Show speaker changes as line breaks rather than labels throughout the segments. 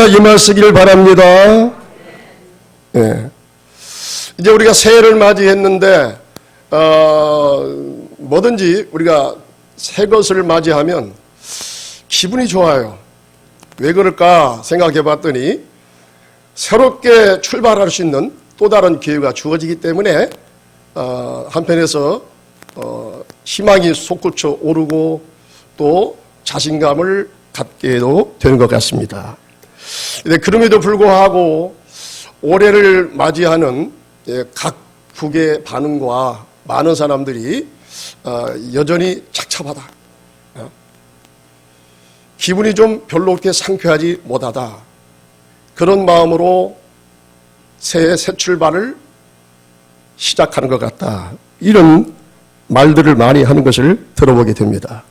임하시길 바랍니다. 예. 이제 우리가 새해를 맞이했는데 뭐든지 우리가 새 것을 맞이하면 기분이 좋아요. 왜 그럴까 생각해 봤더니 새롭게 출발할 수 있는 또 다른 기회가 주어지기 때문에 한편에서 희망이 솟구쳐 오르고 또 자신감을 갖게도 되는 것 같습니다. 그럼에도 불구하고 올해를 맞이하는 각국의 반응과 많은 사람들이 여전히 착잡하다, 기분이 좀 별로 그렇게 상쾌하지 못하다, 그런 마음으로 새해 새 출발을 시작하는 것 같다, 이런 말들을 많이 하는 것을 들어보게 됩니다.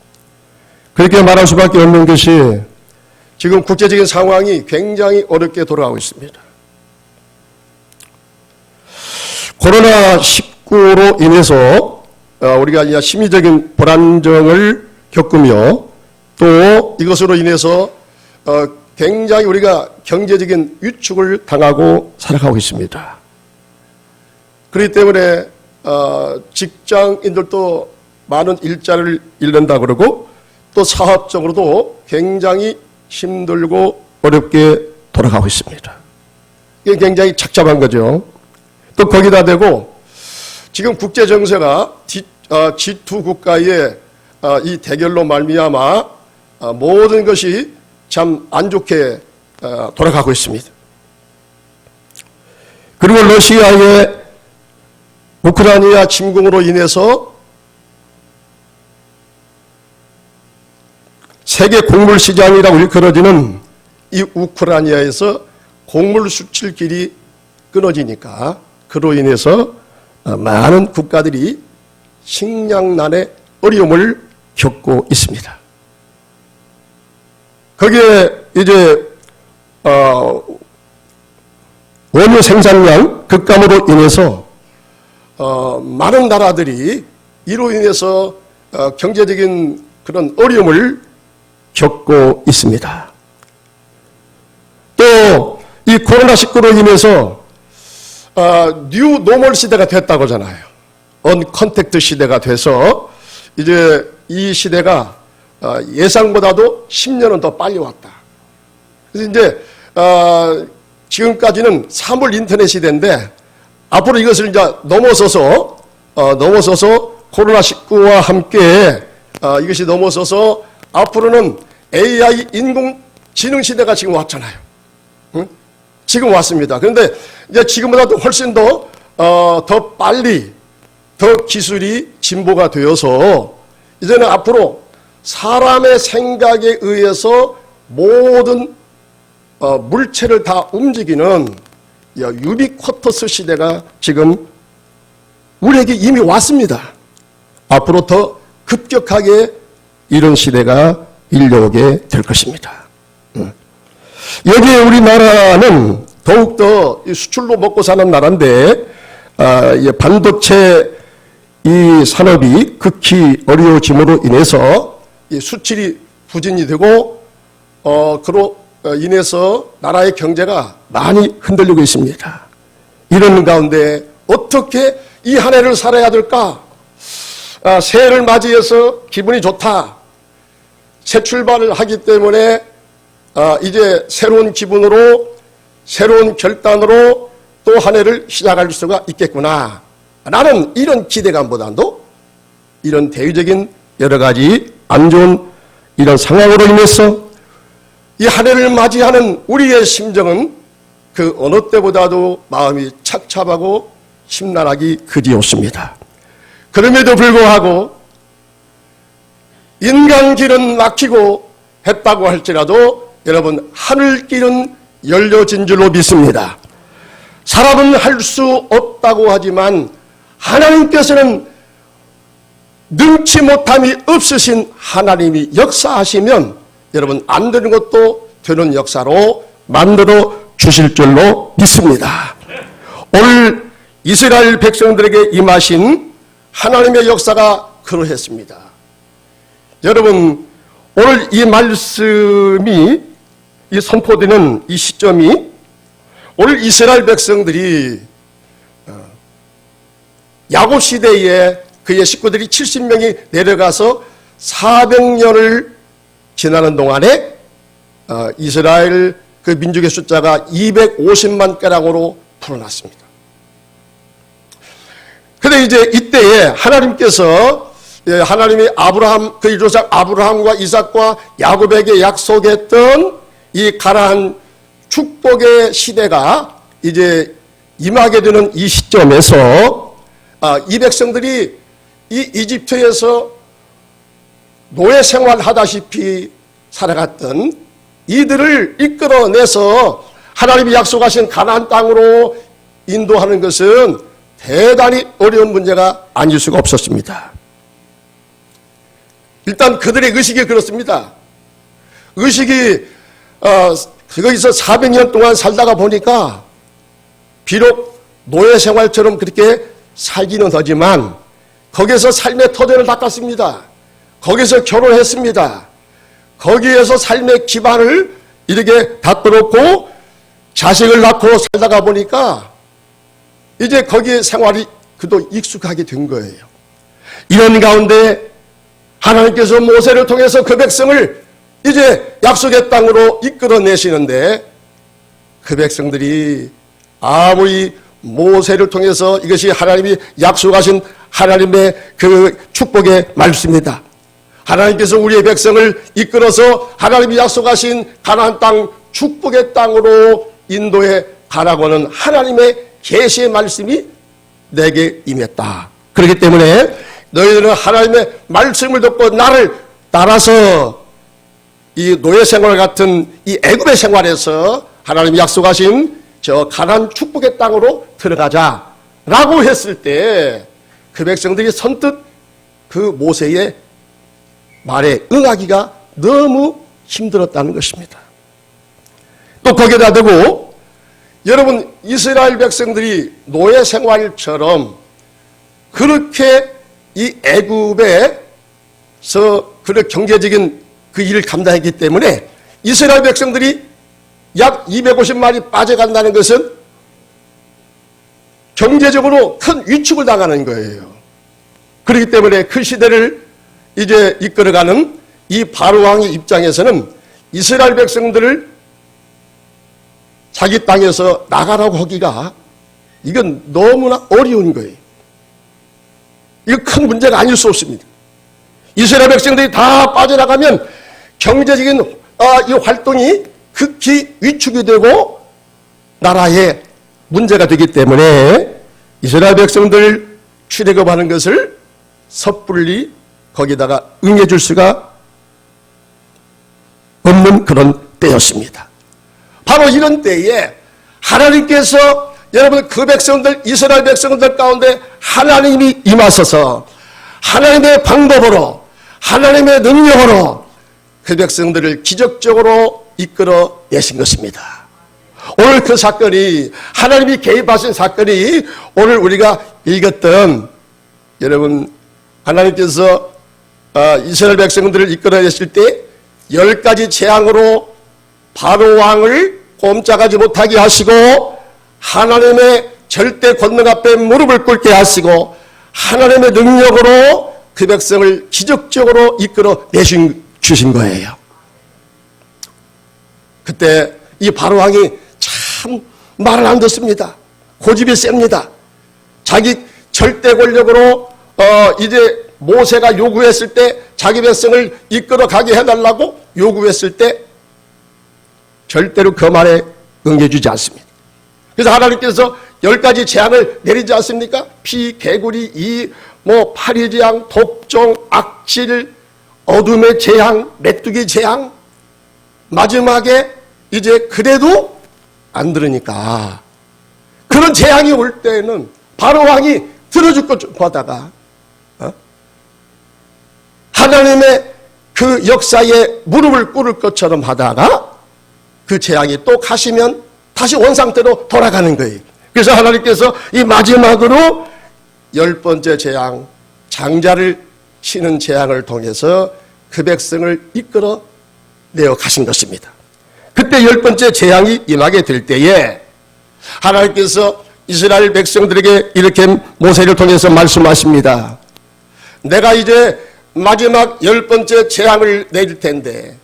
그렇게 말할 수밖에 없는 것이 지금 국제적인 상황이 굉장히 어렵게 돌아가고 있습니다. 코로나19로 인해서 우리가 심리적인 불안정을 겪으며 또 이것으로 인해서 굉장히 우리가 경제적인 위축을 당하고 살아가고 있습니다. 그렇기 때문에 직장인들도 많은 일자리를 잃는다 그러고 또 사업적으로도 굉장히 힘들고 어렵게 돌아가고 있습니다. 이게 굉장히 착잡한 거죠. 또 거기다 대고 지금 국제 정세가 G2 국가의 이 대결로 말미암아 모든 것이 참 안 좋게 돌아가고 있습니다. 그리고 러시아의 우크라이나 침공으로 인해서 세계 곡물 시장이라고 일컬어지는 이 우크라이나에서 곡물 수출 길이 끊어지니까 그로 인해서 많은 국가들이 식량난의 어려움을 겪고 있습니다. 거기에 이제 원유 생산량 급감으로 인해서 많은 나라들이 이로 인해서 경제적인 그런 어려움을 겪고 있습니다. 또 이 코로나19로 인해서 뉴 노멀 시대가 됐다고 하잖아요. 언컨택트 시대가 돼서 이제 이 시대가 예상보다도 10년은 더 빨리 왔다. 그래서 이제 지금까지는 사물 인터넷 시대인데 앞으로 이것을 이제 넘어서서 코로나19와 함께 이것이 넘어서서 앞으로는 AI 인공지능 시대가 지금 왔잖아요. 응? 지금 왔습니다. 그런데 이제 지금보다도 훨씬 더 빨리 더 기술이 진보가 되어서 이제는 앞으로 사람의 생각에 의해서 모든 물체를 다 움직이는 유비쿼터스 시대가 지금 우리에게 이미 왔습니다. 앞으로 더 급격하게 이런 시대가 밀려오게 될 것입니다. 여기에 우리나라는 더욱더 수출로 먹고 사는 나라인데 반도체 이 산업이 극히 어려워짐으로 인해서 이 수출이 부진이 되고 그로 인해서 나라의 경제가 많이 흔들리고 있습니다. 이런 가운데 어떻게 이 한 해를 살아야 될까? 새해를 맞이해서 기분이 좋다. 새 출발을 하기 때문에 이제 새로운 기분으로 새로운 결단으로 또 한 해를 시작할 수가 있겠구나. 나는 이런 기대감보다도 이런 대외적인 여러 가지 안 좋은 이런 상황으로 인해서 이 한 해를 맞이하는 우리의 심정은 그 어느 때보다도 마음이 착잡하고 심란하기 그지없습니다. 그럼에도 불구하고 인간길은 막히고 했다고 할지라도 여러분 하늘길은 열려진 줄로 믿습니다. 사람은 할 수 없다고 하지만 하나님께서는 능치 못함이 없으신 하나님이 역사하시면 여러분 안 되는 것도 되는 역사로 만들어 주실 줄로 믿습니다. 오늘 이스라엘 백성들에게 임하신 하나님의 역사가 그러했습니다. 여러분 오늘 이 말씀이 이 선포되는 이 시점이 오늘 이스라엘 백성들이 야곱 시대에 그의 식구들이 70명이 내려가서 400년을 지나는 동안에 이스라엘 그 민족의 숫자가 250만 가량으로 불어났습니다. 그런데 이제 이때에 하나님께서 하나님이 아브라함 그의 조상 아브라함과 이삭과 야곱에게 약속했던 이 가나안 축복의 시대가 이제 임하게 되는 이 시점에서 이 백성들이 이 이집트에서 노예 생활하다시피 살아갔던 이들을 이끌어내서 하나님이 약속하신 가나안 땅으로 인도하는 것은 대단히 어려운 문제가 아닐 수가 없었습니다. 일단 그들의 의식이 그렇습니다. 의식이 거기서 400년 동안 살다가 보니까 비록 노예 생활처럼 그렇게 살기는 하지만 거기서 삶의 터전을 닦았습니다. 거기서 결혼했습니다. 거기에서 삶의 기반을 이렇게 닦아놓고 자식을 낳고 살다가 보니까 이제 거기에 생활이 그도 익숙하게 된 거예요. 이런 가운데 하나님께서 모세를 통해서 그 백성을 이제 약속의 땅으로 이끌어내시는데 그 백성들이 아무리 모세를 통해서 이것이 하나님이 약속하신 하나님의 그 축복의 말씀이다. 하나님께서 우리의 백성을 이끌어서 하나님이 약속하신 가나안 땅 축복의 땅으로 인도해 가라고는 하나님의 계시의 말씀이 내게 임했다. 그렇기 때문에 너희들은 하나님의 말씀을 듣고 나를 따라서 이 노예 생활 같은 이 애굽의 생활에서 하나님이 약속하신 저 가나안 축복의 땅으로 들어가자라고 했을 때 그 백성들이 선뜻 그 모세의 말에 응하기가 너무 힘들었다는 것입니다. 또 거기에다 대고 여러분 이스라엘 백성들이 노예 생활처럼 그렇게 이 애굽에서 그런 경제적인 그 일을 감당했기 때문에 이스라엘 백성들이 약 250만이 빠져간다는 것은 경제적으로 큰 위축을 당하는 거예요. 그렇기 때문에 그 시대를 이제 이끌어가는 이 바로 왕의 입장에서는 이스라엘 백성들을 자기 땅에서 나가라고 하기가 이건 너무나 어려운 거예요. 이거 큰 문제가 아닐 수 없습니다. 이스라엘 백성들이 다 빠져나가면 경제적인 이 활동이 극히 위축이 되고 나라에 문제가 되기 때문에 이스라엘 백성들 출애굽하는 것을 섣불리 거기다가 응해줄 수가 없는 그런 때였습니다. 바로 이런 때에 하나님께서 여러분 그 백성들 이스라엘 백성들 가운데 하나님이 임하셔서 하나님의 방법으로 하나님의 능력으로 그 백성들을 기적적으로 이끌어 내신 것입니다. 오늘 그 사건이 하나님이 개입하신 사건이 오늘 우리가 읽었던 여러분 하나님께서 이스라엘 백성들을 이끌어내실 때 10가지 재앙으로 바로 왕을 꼼짝하지 못하게 하시고 하나님의 절대 권능 앞에 무릎을 꿇게 하시고 하나님의 능력으로 그 백성을 기적적으로 이끌어 주신 거예요. 그때 이 바로 왕이 참 말을 안 듣습니다. 고집이 셉니다. 자기 절대 권력으로 이제 모세가 요구했을 때 자기 백성을 이끌어 가게 해달라고 요구했을 때 절대로 그 말에 응해주지 않습니다. 그래서 하나님께서 10가지 재앙을 내리지 않습니까? 피, 개구리, 파리 재앙, 독종, 악질, 어둠의 재앙, 메뚜기 재앙. 마지막에 이제 그래도 안 들으니까 그런 재앙이 올 때는 바로 왕이 들어줄 것 좀 보다가 하나님의 그 역사에 무릎을 꿇을 것처럼 하다가 그 재앙이 또 가시면 다시 원상태로 돌아가는 거예요. 그래서 하나님께서 이 마지막으로 10번째 재앙, 장자를 치는 재앙을 통해서 그 백성을 이끌어 내어 가신 것입니다. 그때 10번째 재앙이 임하게 될 때에 하나님께서 이스라엘 백성들에게 이렇게 모세를 통해서 말씀하십니다. 내가 이제 마지막 10번째 재앙을 내릴 텐데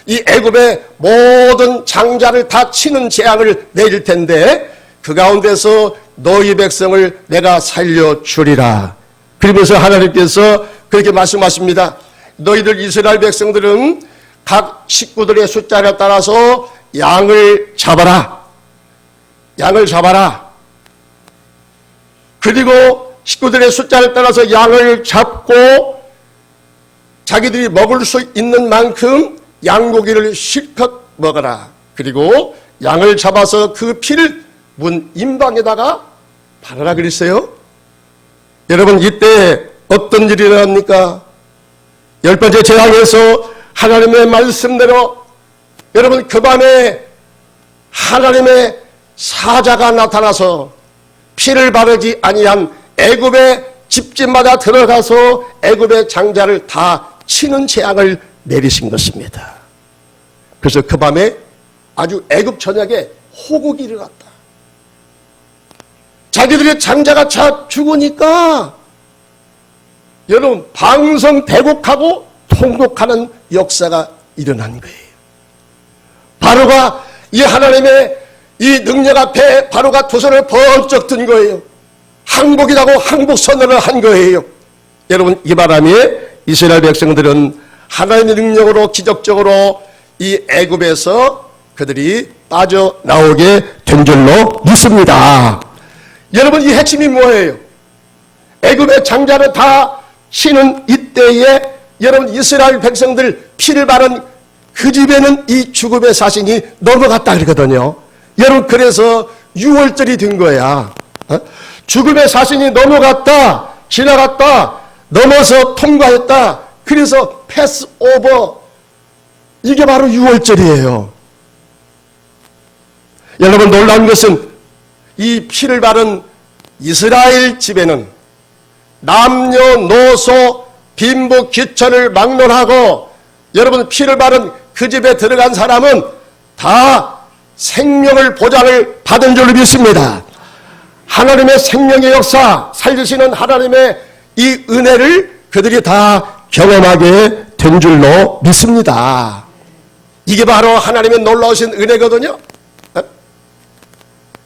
이 애굽의 모든 장자를 다 치는 재앙을 내릴 텐데 그 가운데서 너희 백성을 내가 살려주리라. 그러면서 하나님께서 그렇게 말씀하십니다. 너희들 이스라엘 백성들은 각 식구들의 숫자를 따라서 양을 잡아라. 양을 잡아라. 그리고 식구들의 숫자를 따라서 양을 잡고 자기들이 먹을 수 있는 만큼 양고기를 실컷 먹어라. 그리고 양을 잡아서 그 피를 문 임방에다가 바르라 그랬어요. 여러분 이때 어떤 일이 일어납니까? 10번째 재앙에서 하나님의 말씀대로 여러분 그 밤에 하나님의 사자가 나타나서 피를 바르지 아니한 애굽의 집집마다 들어가서 애굽의 장자를 다 치는 재앙을 내리신 것입니다. 그래서 그 밤에 아주 애굽 전역에 호국이 일어났다. 자기들의 장자가 다 죽으니까 여러분 방성대곡하고 통곡하는 역사가 일어난 거예요. 바로가 이 하나님의 이 능력 앞에 바로가 두 손을 번쩍 든 거예요. 항복이라고 항복 선언을 한 거예요. 여러분 이 바람에 이스라엘 백성들은 하나님의 능력으로 기적적으로 이 애굽에서 그들이 빠져나오게 된 줄로 믿습니다. 여러분 이 핵심이 뭐예요? 애굽의 장자를 다 치는 이때에 여러분 이스라엘 백성들 피를 바른 그 집에는 이 죽음의 사신이 넘어갔다 그러거든요. 여러분 그래서 6월절이 된 거야. 죽음의 사신이 넘어갔다, 지나갔다, 넘어서 통과했다. 그래서 패스오버, 이게 바로 6월절이에요. 여러분 놀라운 것은 이 피를 바른 이스라엘 집에는 남녀노소 빈부 귀천을 막론하고 여러분 피를 바른 그 집에 들어간 사람은 다 생명을 보장을 받은 줄로 믿습니다. 하나님의 생명의 역사, 살리시는 하나님의 이 은혜를 그들이 다 경험하게 된 줄로 믿습니다. 이게 바로 하나님의 놀라우신 은혜거든요.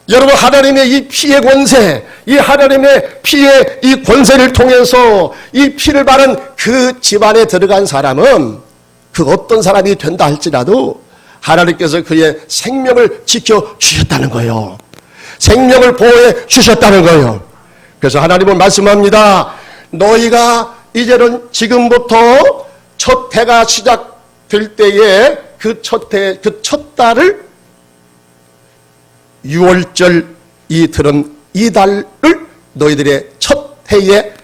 여러분 하나님의 이 피의 권세, 이 하나님의 피의 이 권세를 통해서 이 피를 바른 그 집안에 들어간 사람은 그 어떤 사람이 된다 할지라도 하나님께서 그의 생명을 지켜주셨다는 거예요. 생명을 보호해 주셨다는 거예요. 그래서 하나님은 말씀합니다. 너희가 이제는 지금부터 첫 해가 시작될 때에 그 첫 해, 그 첫 달을 6월절 이 들은 이 달을 너희들의 첫 해의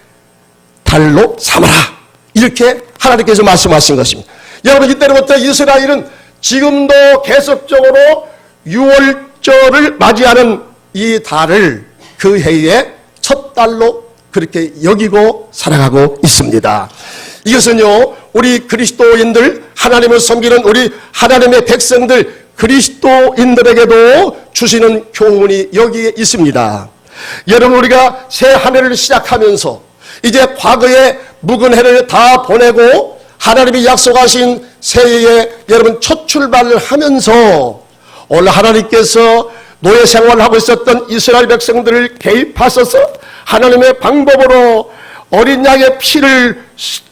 달로 삼아라. 이렇게 하나님께서 말씀하신 것입니다. 여러분 이때로부터 이스라엘은 지금도 계속적으로 6월절을 맞이하는 이 달을 그 해의 첫 달로 그렇게 여기고 살아가고 있습니다. 이것은요 우리 그리스도인들 하나님을 섬기는 우리 하나님의 백성들 그리스도인들에게도 주시는 교훈이 여기에 있습니다. 여러분 우리가 새 한 해를 시작하면서 이제 과거의 묵은 해를 다 보내고 하나님이 약속하신 새해에 여러분 첫 출발을 하면서 오늘 하나님께서 노예 생활을 하고 있었던 이스라엘 백성들을 개입하셔서 하나님의 방법으로 어린 양의 피를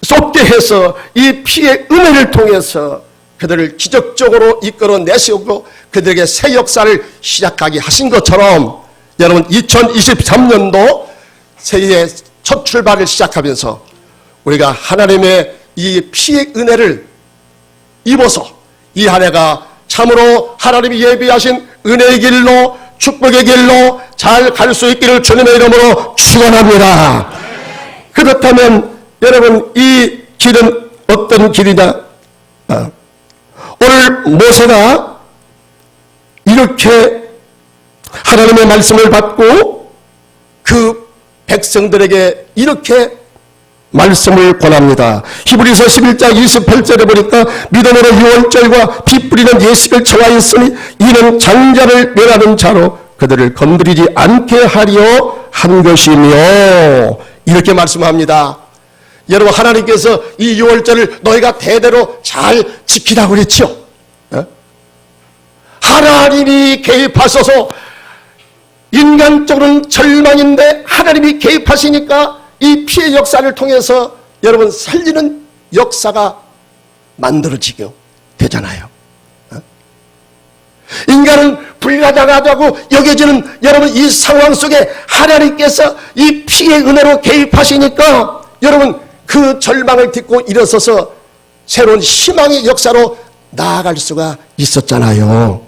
쏟게 해서 이 피의 은혜를 통해서 그들을 기적적으로 이끌어내시고 그들에게 새 역사를 시작하게 하신 것처럼 여러분 2023년도 새해의 첫 출발을 시작하면서 우리가 하나님의 이 피의 은혜를 입어서 이 한 해가 참으로 하나님이 예비하신 은혜의 길로 축복의 길로 잘 갈 수 있기를 주님의 이름으로 축원합니다. 그렇다면 여러분 이 길은 어떤 길이냐? 오늘 모세가 이렇게 하나님의 말씀을 받고 그 백성들에게 이렇게 말씀을 권합니다. 히브리서 11장 28절에 보니까 믿음으로 유월절과 피 뿌리는 예식을 청하였으니 이는 장자를 멸하는 자로 그들을 건드리지 않게 하려 한 것이며, 이렇게 말씀합니다. 여러분, 하나님께서 이 유월절을 너희가 대대로 잘 지키라고 그랬죠. 하나님이 개입하셔서, 인간적으로는 절망인데 하나님이 개입하시니까 이 피의 역사를 통해서 여러분 살리는 역사가 만들어지게 되잖아요. 인간은 불가능하다고 여겨지는 여러분 이 상황 속에 하나님께서 이 피의 은혜로 개입하시니까 여러분 그 절망을 딛고 일어서서 새로운 희망의 역사로 나아갈 수가 있었잖아요.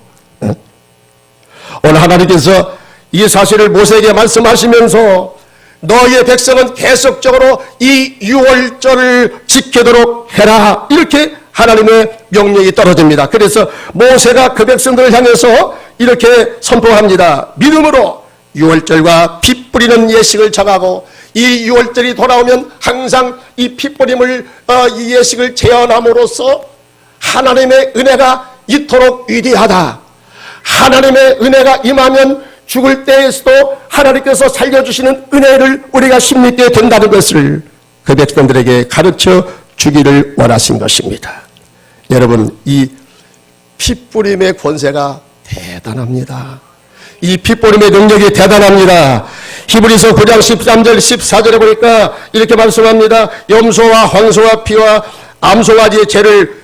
오늘 하나님께서 이 사실을 모세에게 말씀하시면서 너희의 백성은 계속적으로 이 유월절을 지키도록 해라, 이렇게 하나님의 명령이 떨어집니다. 그래서 모세가 그 백성들을 향해서 이렇게 선포합니다. 믿음으로 유월절과 피 뿌리는 예식을 정하고 이 유월절이 돌아오면 항상 이 피 뿌림을 이 예식을 재현함으로써 하나님의 은혜가 이토록 위대하다. 하나님의 은혜가 임하면 죽을 때에서도 하나님께서 살려주시는 은혜를 우리가 힘입게 된다는 것을 그 백성들에게 가르쳐 주기를 원하신 것입니다. 여러분, 이 피뿌림의 권세가 대단합니다. 이 피뿌림의 능력이 대단합니다. 히브리서 9장 13절 14절에 보니까 이렇게 말씀합니다. 염소와 황소와 피와 암소가지의 죄를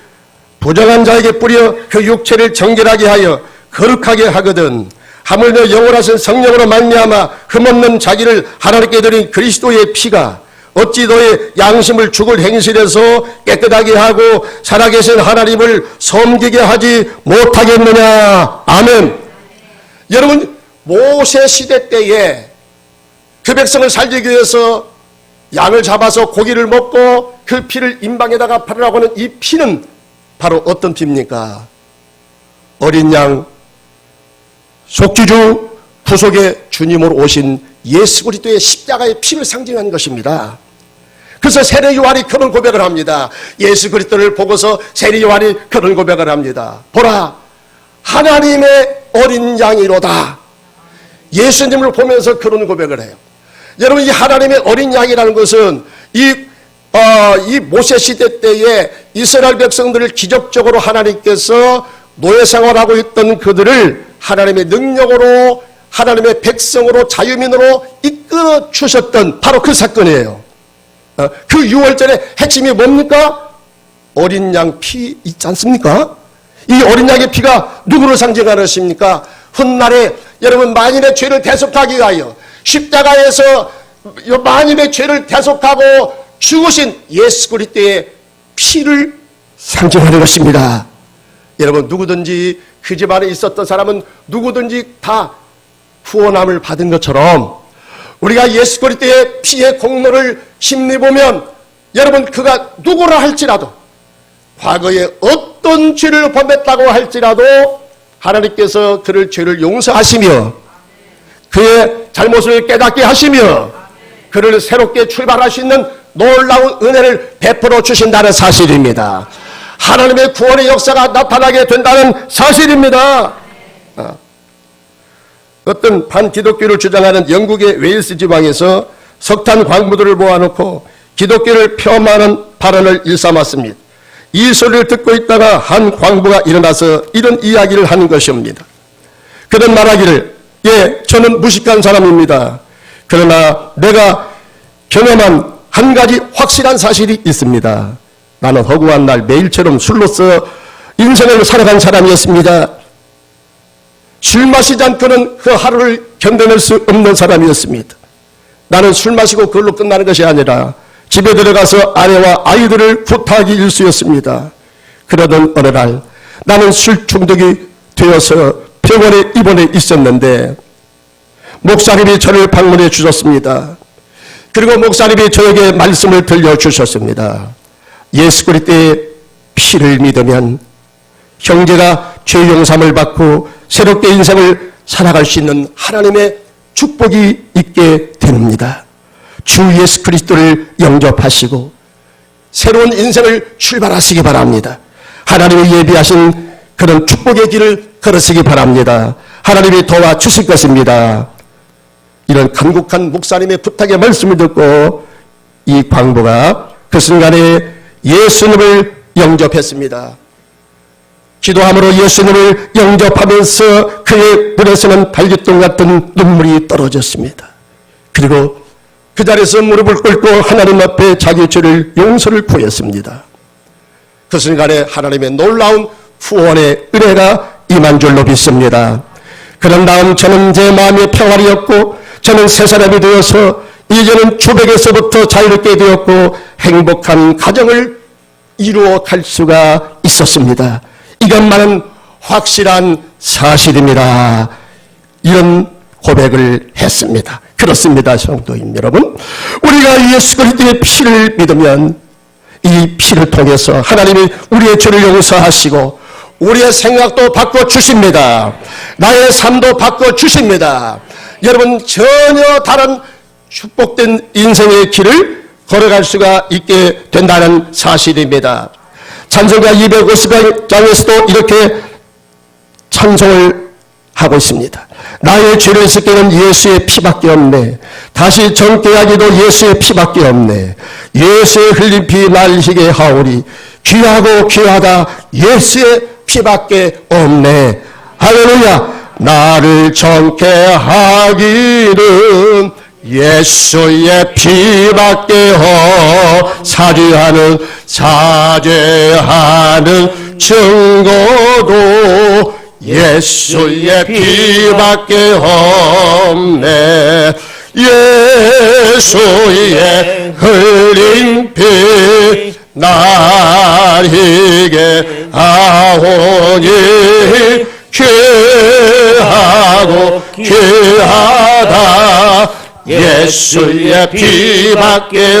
부정한 자에게 뿌려 그 육체를 정결하게 하여 거룩하게 하거든. 하물며 영원하신 성령으로 말미암아 흠없는 자기를 하나님께 드린 그리스도의 피가 어찌 너의 양심을 죽을 행실에서 깨끗하게 하고 살아계신 하나님을 섬기게 하지 못하겠느냐. 아멘. 여러분, 모세 시대 때에 그 백성을 살리기 위해서 양을 잡아서 고기를 먹고 그 피를 임방에다가 바르라고 하는 이 피는 바로 어떤 피입니까? 어린 양 속죄주 구속의 주님으로 오신 예수 그리스도의 십자가의 피를 상징한 것입니다. 그래서 세례 요한이 그런 고백을 합니다. 예수 그리스도를 보고서 세례 요한이 그런 고백을 합니다. 보라, 하나님의 어린 양이로다. 예수님을 보면서 그런 고백을 해요. 여러분, 이 하나님의 어린 양이라는 것은 이 모세 시대 때에 이스라엘 백성들을 기적적으로 하나님께서 노예 생활하고 있던 그들을 하나님의 능력으로 하나님의 백성으로 자유민으로 이끌어 주셨던 바로 그 사건이에요. 그 유월절의 핵심이 뭡니까? 어린 양 피 있지 않습니까? 이 어린 양의 피가 누구를 상징하는 것입니까? 훗날에 여러분 만인의 죄를 대속하기 위하여 십자가에서 만인의 죄를 대속하고 죽으신 예수 그리스도의 피를 상징하는 것입니다. 여러분, 누구든지 그 집안에 있었던 사람은 누구든지 다 구원함을 받은 것처럼 우리가 예수 그리스도의 피의 공로를 힘입으면 여러분, 그가 누구라 할지라도 과거에 어떤 죄를 범했다고 할지라도 하나님께서 그를 죄를 용서하시며 그의 잘못을 깨닫게 하시며 그를 새롭게 출발할 수 있는 놀라운 은혜를 베풀어 주신다는 사실입니다. 하나님의 구원의 역사가 나타나게 된다는 사실입니다. 어떤 반기독교를 주장하는 영국의 웨일스 지방에서 석탄 광부들을 모아놓고 기독교를 폄하하는 발언을 일삼았습니다. 이 소리를 듣고 있다가 한 광부가 일어나서 이런 이야기를 하는 것입니다. 그는 말하기를, 예, 저는 무식한 사람입니다. 그러나 내가 경험한 한 가지 확실한 사실이 있습니다. 나는 허구한 날 매일처럼 술로서 인생을 살아간 사람이었습니다. 술 마시지 않고는 그 하루를 견뎌낼 수 없는 사람이었습니다. 나는 술 마시고 그걸로 끝나는 것이 아니라 집에 들어가서 아내와 아이들을 구타하기 일쑤였습니다. 그러던 어느 날 나는 술 중독이 되어서 병원에 입원해 있었는데 목사님이 저를 방문해 주셨습니다. 그리고 목사님이 저에게 말씀을 들려주셨습니다. 예수 그리스도의 피를 믿으면 형제가 죄 용서함을 받고 새롭게 인생을 살아갈 수 있는 하나님의 축복이 있게 됩니다. 주 예수 그리스도를 영접하시고 새로운 인생을 출발하시기 바랍니다. 하나님이 예비하신 그런 축복의 길을 걸으시기 바랍니다. 하나님이 도와주실 것입니다. 이런 간곡한 목사님의 부탁의 말씀을 듣고 이 광부가 그 순간에 예수님을 영접했습니다. 기도함으로 예수님을 영접하면서 그의 눈에서는 달빛동 같은 눈물이 떨어졌습니다. 그리고 그 자리에서 무릎을 꿇고 하나님 앞에 자기 죄를 용서를 구했습니다. 그 순간에 하나님의 놀라운 후원의 은혜가 임한 줄로 믿습니다. 그런 다음 저는 제 마음의 평안이었고 저는 새 사람이 되어서 이제는 주백에서부터 자유롭게 되었고 행복한 가정을 이루어 갈 수가 있었습니다. 이것만은 확실한 사실입니다. 이런 고백을 했습니다. 그렇습니다, 성도님 여러분. 우리가 예수 그리스도의 피를 믿으면 이 피를 통해서 하나님이 우리의 죄를 용서하시고 우리의 생각도 바꿔주십니다. 나의 삶도 바꿔주십니다. 여러분 전혀 다른 축복된 인생의 길을 걸어갈 수가 있게 된다는 사실입니다. 찬송가 250장에서도 이렇게 찬송을 하고 있습니다. 나의 죄를 씻기는 예수의 피밖에 없네. 다시 젊게 하기도 예수의 피밖에 없네. 예수의 흘린 피 날 희게 하오리. 귀하고 귀하다 예수의 피밖에 없네. 할렐루야. 나를 정케 하기는 예수의 피밖에 사죄하는 증거도 예수의 피밖에 없네. 예수의 흘린 피 날 희게 하오니 귀하고 귀하다 예수의 피밖에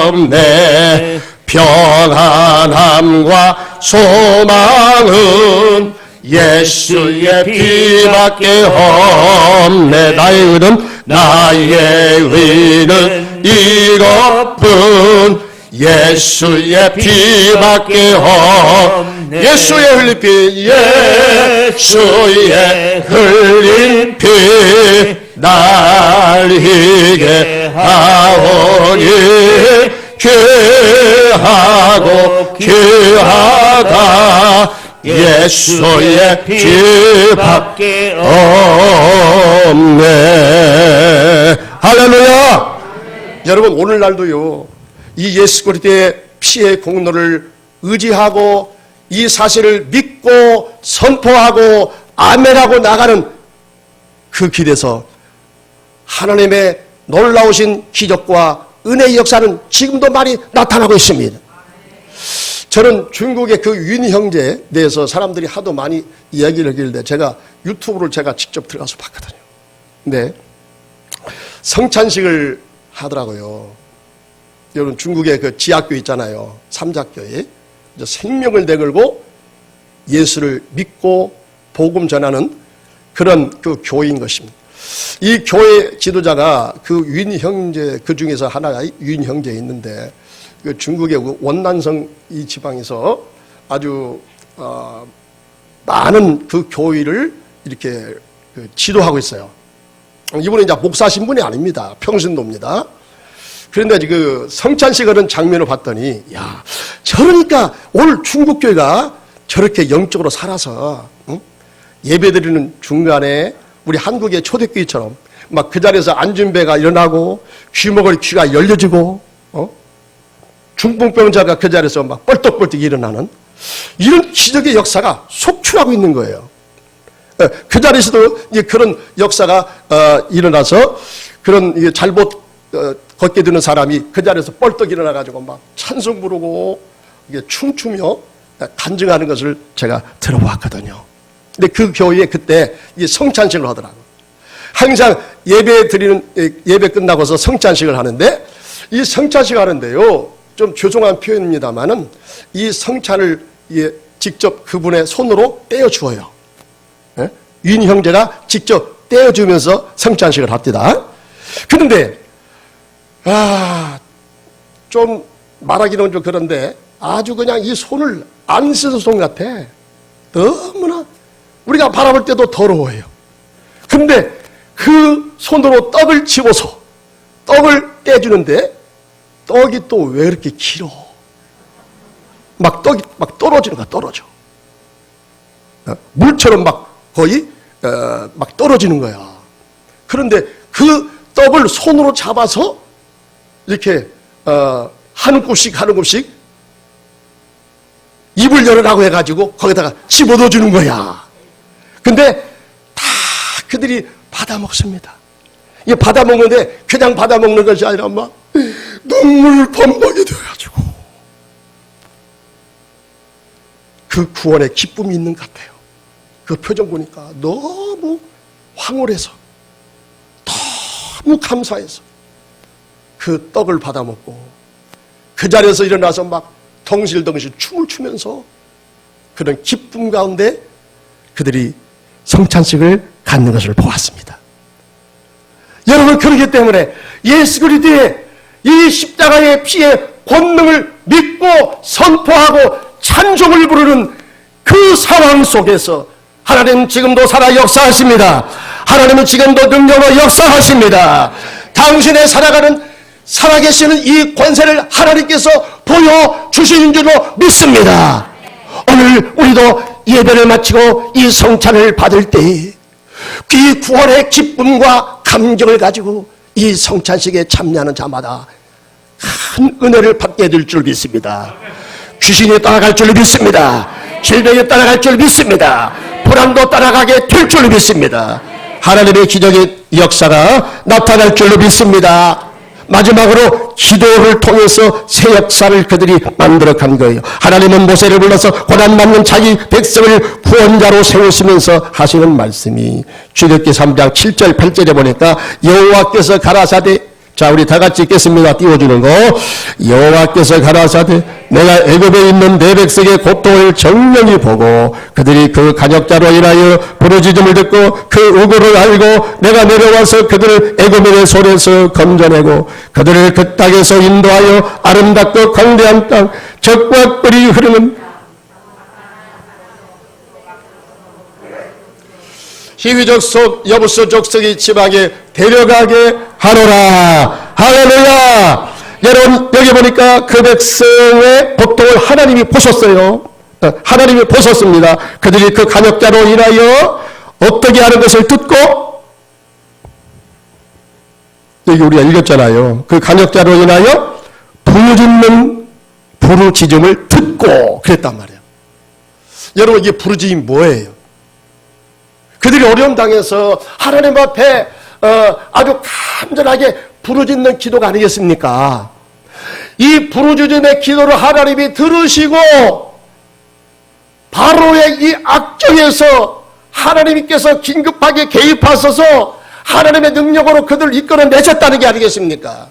없네. 평안함과 소망은 예수의 피밖에 없네. 나의 의는 이것뿐 예수의 피밖에 없네. 예수의 흘린 피 예수의 흘린 피 날 희게 하오니 귀하고 귀하다 예수의 피밖에 없네. 할렐루야. 여러분 오늘날도요 이 예수 그리스도의 피의 공로를 의지하고 이 사실을 믿고 선포하고 아멘하고 나가는 그 길에서 하나님의 놀라우신 기적과 은혜의 역사는 지금도 많이 나타나고 있습니다. 저는 중국의 그 윤 형제에 대해서 사람들이 하도 많이 이야기를 하길래 제가 유튜브를 직접 들어가서 봤거든요. 근데 성찬식을 하더라고요. 여러분 중국의 그 지하교 있잖아요. 삼자교회. 생명을 내걸고 예수를 믿고 복음 전하는 그런 그 교회인 것입니다. 이 교회 지도자가 그 윤 형제 그 중에서 하나가 윤 형제 있는데 그 중국의 원난성 이 지방에서 아주 많은 그 교회를 이렇게 지도하고 있어요. 이분은 이제 목사 신분이 아닙니다. 평신도입니다. 그런데 그 성찬식 하는 장면을 봤더니 야 저러니까 오늘 중국교회가 저렇게 영적으로 살아서 예배드리는 중간에 우리 한국의 초대교회처럼 막 그 자리에서 안진배가 일어나고 귀머거리 귀가 열려지고 중풍병자가 그 자리에서 막 뻘떡뻘떡 일어나는 이런 기적의 역사가 속출하고 있는 거예요. 그 자리에서도 이제 그런 역사가 일어나서 그런 잘못 걷게 되는 사람이 그 자리에서 뻘떡 일어나가지고 막 찬송 부르고 춤추며 간증하는 것을 제가 들어봤거든요. 근데 그 교회에 그때 성찬식을 하더라고요. 항상 예배 끝나고서 성찬식을 하는데 이 성찬식 하는데요. 좀 죄송한 표현입니다만은 이 성찬을 직접 그분의 손으로 떼어주어요. 윤 형제가 직접 떼어주면서 성찬식을 합니다. 그런데 좀 말하기는 좀 그런데 아주 그냥 이 손을 안 씻은 손 같아. 너무나 우리가 바라볼 때도 더러워요. 근데 그 손으로 떡을 집어서 떡을 떼주는데 떡이 또 왜 이렇게 길어? 막 떡이 막 떨어지는 거야, 떨어져. 물처럼 막 거의 막 떨어지는 거야. 그런데 그 떡을 손으로 잡아서 이렇게 한 굽씩 한 굽씩 입을 열으라고 해가지고 거기다가 집어넣어 주는 거야. 근데 다 그들이 받아 먹습니다. 이 받아 먹는데 그냥 받아 먹는 것이 아니라 막 눈물 범벅이 되어가지고 그 구원의 기쁨이 있는 것 같아요. 그 표정 보니까 너무 황홀해서 너무 감사해서 그 떡을 받아 먹고 그 자리에서 일어나서 막 덩실덩실 춤을 추면서 그런 기쁨 가운데 그들이 성찬식을 갖는 것을 보았습니다. 여러분, 그렇기 때문에 예수 그리스도의 이 십자가의 피의 권능을 믿고 선포하고 찬송을 부르는 그 상황 속에서 하나님 지금도 살아 역사하십니다. 하나님은 지금도 능력으로 역사하십니다. 당신의 살아가는 살아계시는 이 권세를 하나님께서 보여주시는 줄로 믿습니다. 오늘 우리도 예배를 마치고 이 성찬을 받을 때 이 구원의 기쁨과 감격을 가지고 이 성찬식에 참여하는 자마다 큰 은혜를 받게 될 줄 믿습니다. 귀신이 따라갈 줄 믿습니다. 질병이 따라갈 줄 믿습니다. 불안도 따라가게 될 줄 믿습니다. 하나님의 기적의 역사가 나타날 줄로 믿습니다. 마지막으로 기도를 통해서 새 역사를 그들이 만들어간 거예요. 하나님은 모세를 불러서 고난받는 자기 백성을 구원자로 세우시면서 하시는 말씀이 출애굽기 3장 7절 8절에 보니까 여호와께서 가라사대, 자 우리 다 같이 읽겠습니다. 띄워주는 거. 여호와께서 가라사대 내가 애굽에 있는 내 백성의 고통을 정령히 보고 그들이 그 간역자로 인하여 부르짖음을 듣고 그 의고를 알고 내가 내려와서 그들을 애굽인의 손에서 건져내고 그들을 그 땅에서 인도하여 아름답고 광대한 땅 젖과 꿀이 흐르는 희위족 속 여부수 족속의 지방에 데려가게 하노라. 할렐루야. 여러분, 여기 보니까 그 백성의 고통을 하나님이 보셨어요. 하나님이 보셨습니다. 그들이 그 간역자로 인하여 어떻게 하는 것을 듣고, 여기 우리가 읽었잖아요. 그 간역자로 인하여 부르짖음을 듣고 그랬단 말이에요. 여러분, 이게 부르짖음이 뭐예요? 그들이 어려움 당해서 하나님 앞에 아주 간절하게 부르짖는 기도가 아니겠습니까? 이 부르짖음의 기도를 하나님이 들으시고 바로의 이 악정에서 하나님께서 긴급하게 개입하셔서 하나님의 능력으로 그들을 이끌어내셨다는 게 아니겠습니까?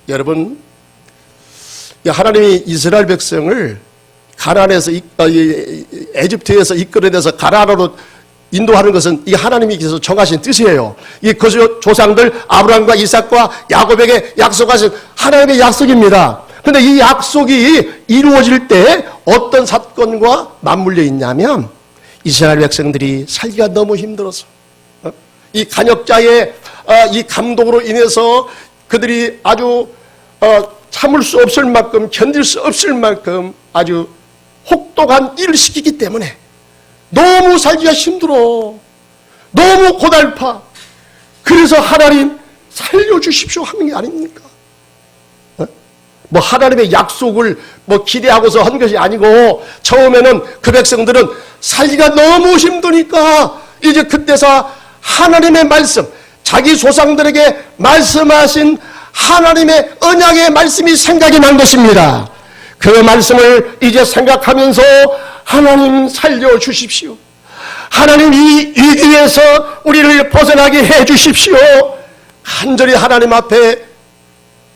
여러분, 하나님이 이스라엘 백성을 가나안에서 에집트에서 이끌어내서 가나안으로 인도하는 것은 이 하나님께서 정하신 뜻이에요. 이 조상들 아브라함과 이삭과 야곱에게 약속하신 하나님의 약속입니다. 그런데 이 약속이 이루어질 때 어떤 사건과 맞물려 있냐면 이스라엘 백성들이 살기가 너무 힘들어서 이 간역자의 이 감독으로 인해서 그들이 아주 참을 수 없을 만큼 견딜 수 없을 만큼 아주 혹독한 일을 시키기 때문에 너무 살기가 힘들어. 너무 고달파. 그래서 하나님 살려주십시오 하는 게 아닙니까? 뭐 하나님의 약속을 뭐 기대하고서 한 것이 아니고 처음에는 그 백성들은 살기가 너무 힘드니까 이제 그때서 하나님의 말씀, 자기 조상들에게 말씀하신 하나님의 언약의 말씀이 생각이 난 것입니다. 그 말씀을 이제 생각하면서 하나님 살려주십시오. 하나님 이 위기에서 우리를 벗어나게 해주십시오. 간절히 하나님 앞에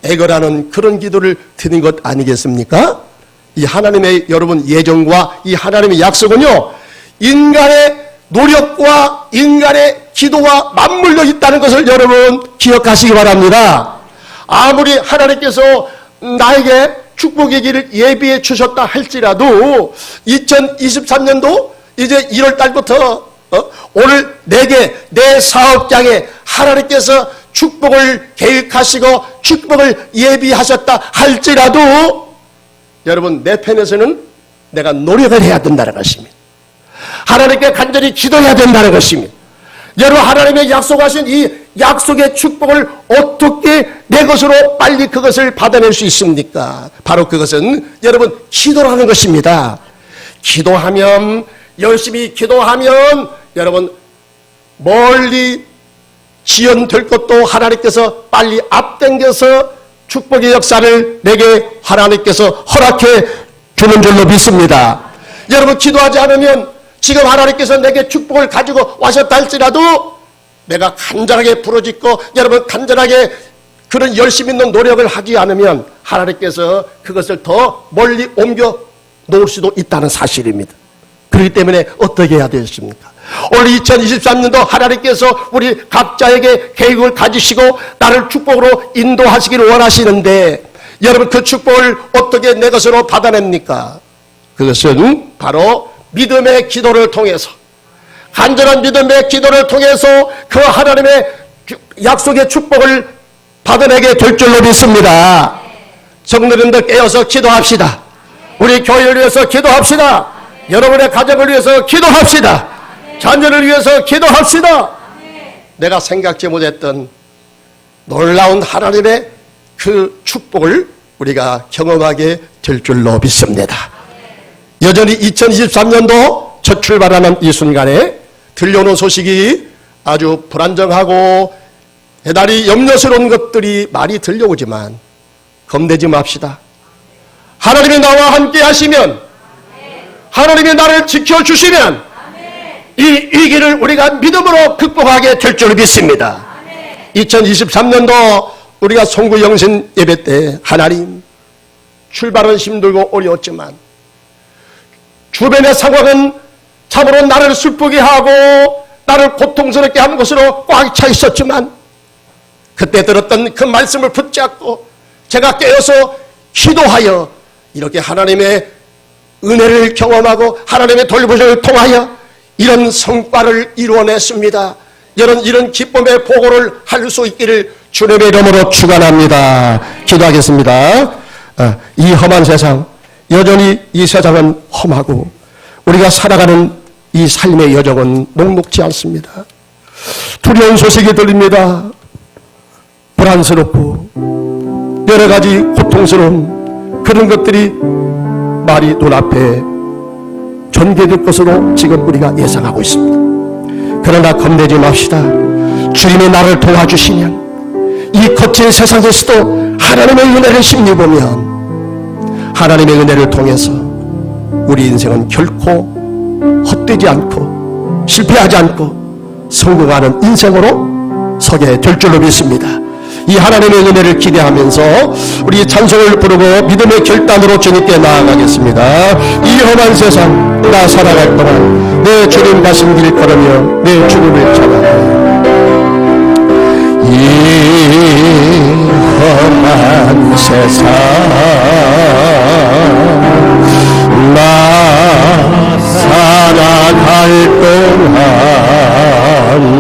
애걸하는 그런 기도를 드린 것 아니겠습니까? 이 하나님의 여러분 예정과 이 하나님의 약속은요, 인간의 노력과 인간의 기도와 맞물려 있다는 것을 여러분 기억하시기 바랍니다. 아무리 하나님께서 나에게 축복의 길을 예비해 주셨다 할지라도 2023년도 이제 1월 달부터 오늘 내게 내 사업장에 하나님께서 축복을 계획하시고 축복을 예비하셨다 할지라도 여러분 내 편에서는 내가 노력을 해야 된다는 것입니다. 하나님께 간절히 기도해야 된다는 것입니다. 여러분 하나님의 약속하신 이 약속의 축복을 어떻게 내 것으로 빨리 그것을 받아낼 수 있습니까? 바로 그것은 여러분 기도라는 것입니다. 기도하면 열심히 기도하면 여러분 멀리 지연될 것도 하나님께서 빨리 앞당겨서 축복의 역사를 내게 하나님께서 허락해 주는 줄로 믿습니다. 여러분 기도하지 않으면 지금 하나님께서 내게 축복을 가지고 와셨다 할지라도 내가 간절하게 부르짖고 여러분 간절하게 그런 열심 있는 노력을 하지 않으면 하나님께서 그것을 더 멀리 옮겨 놓을 수도 있다는 사실입니다. 그렇기 때문에 어떻게 해야 되겠습니까? 올 2023년도 하나님께서 우리 각자에게 계획을 가지시고 나를 축복으로 인도하시기를 원하시는데 여러분 그 축복을 어떻게 내 것으로 받아냅니까? 그것은 바로 믿음의 기도를 통해서 간절한 믿음의 기도를 통해서 그 하나님의 약속의 축복을 받아내게 될 줄로 믿습니다. 성도님들 깨어서 기도합시다. 우리 교회를 위해서 기도합시다. 여러분의 가정을 위해서 기도합시다. 자녀를 위해서 기도합시다. 내가 생각지 못했던 놀라운 하나님의 그 축복을 우리가 경험하게 될 줄로 믿습니다. 여전히 2023년도 첫 출발하는 이 순간에 들려오는 소식이 아주 불안정하고 대단히 염려스러운 것들이 많이 들려오지만 겁내지 맙시다. 하나님이 나와 함께 하시면 하나님이 나를 지켜주시면 이 위기를 우리가 믿음으로 극복하게 될 줄 믿습니다. 2023년도 우리가 송구 영신 예배 때 하나님 출발은 힘들고 어려웠지만 주변의 상황은 참으로 나를 슬프게 하고 나를 고통스럽게 하는 것으로 꽉 차 있었지만 그때 들었던 그 말씀을 붙잡고 제가 깨어서 기도하여 이렇게 하나님의 은혜를 경험하고 하나님의 돌보심을 통하여 이런 성과를 이루어냈습니다. 이런 기쁨의 보고를 할 수 있기를 주님의 이름으로 축원합니다. 기도하겠습니다. 이 험한 세상 여전히 이 세상은 험하고 우리가 살아가는 이 삶의 여정은 녹록지 않습니다. 두려운 소식이 들립니다. 불안스럽고 여러 가지 고통스러운 그런 것들이 말이 눈앞에 전개될 것으로 지금 우리가 예상하고 있습니다. 그러나 겁내지 맙시다. 주님이 나를 도와주시면 이 거친 세상에서도 하나님의 은혜를 힘입으면 하나님의 은혜를 통해서 우리 인생은 결코 헛되지 않고 실패하지 않고 성공하는 인생으로 서게 될 줄로 믿습니다. 이 하나님의 은혜를 기대하면서 우리 찬송을 부르고 믿음의 결단으로 주님께 나아가겠습니다. 이 험한 세상 나 살아갈 동안 내 주님 가신 길 걸으며 내 주님을 찾아가요. 이 험한 세상 나 살아갈 동안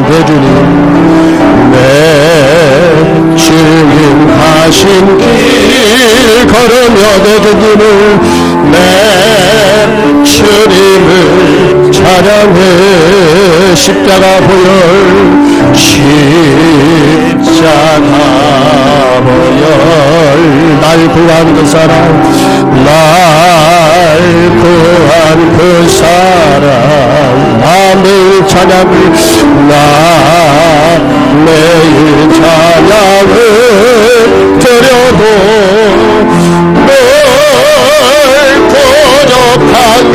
내 주님 내 주님 하신 길 걸으며 내 주님을 내 주님을 찬양해 십자가 보혈 십자가 보혈 날 구한 그 사랑 날 구한 그 사랑 나 매일 찬양을 나 매일 찬양을 드려도 늘 부족한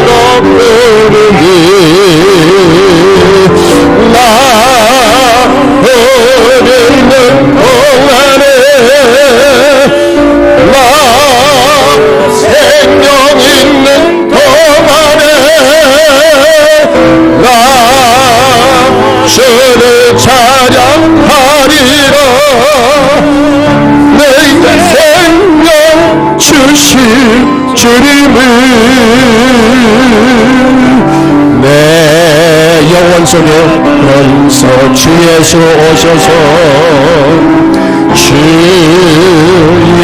너 부르니 나 흐르는 동안에 나 생명 있는 동안에 나 주를 찬양하리라 내 주님을 내 영혼 속에 원서 주 예수 오셔서 주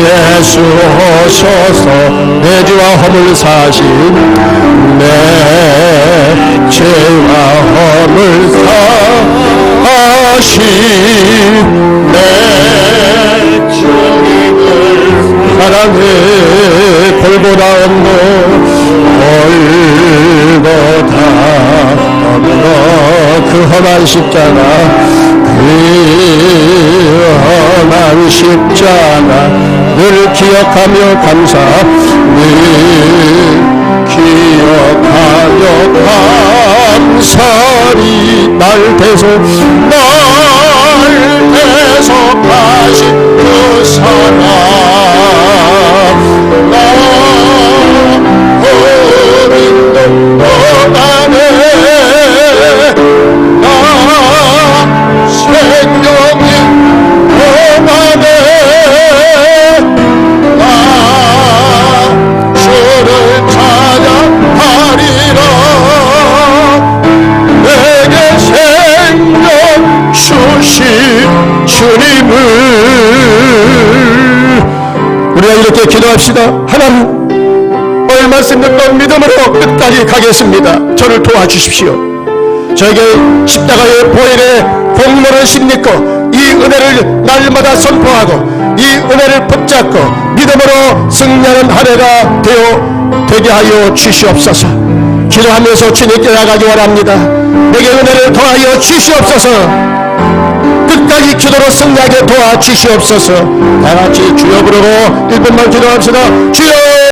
예수 오셔서 내 죄와 허물 사신 내 죄와 허물 사신 내 주님을 사랑해 골고다 언도 골고다 언도 그 험한 십자가 그 험한 십자가 늘 기억하며 감사 늘 기억하며 감사리 날 대속하신 그 사랑 나 어린도 떠나네 나 생명이 떠나네 나 주를 찬양하리라 내게 생명 주신 주님을 우리가 이렇게 기도합시다. 하나님 오늘 말씀 듣고 믿음으로 끝까지 가겠습니다. 저를 도와주십시오. 저에게 십자가의 보혈의 공로를 힘입고 이 은혜를 날마다 선포하고 이 은혜를 붙잡고 믿음으로 승리하는 한 해가 되게 하여 주시옵소서. 기도하면서 주님께 나가기 원합니다. 내게 은혜를 더하여 주시옵소서. 끝까지 기도로 승리하게 도와주시옵소서. 다같이 주여 부르고 1분만 기도합시다. 주여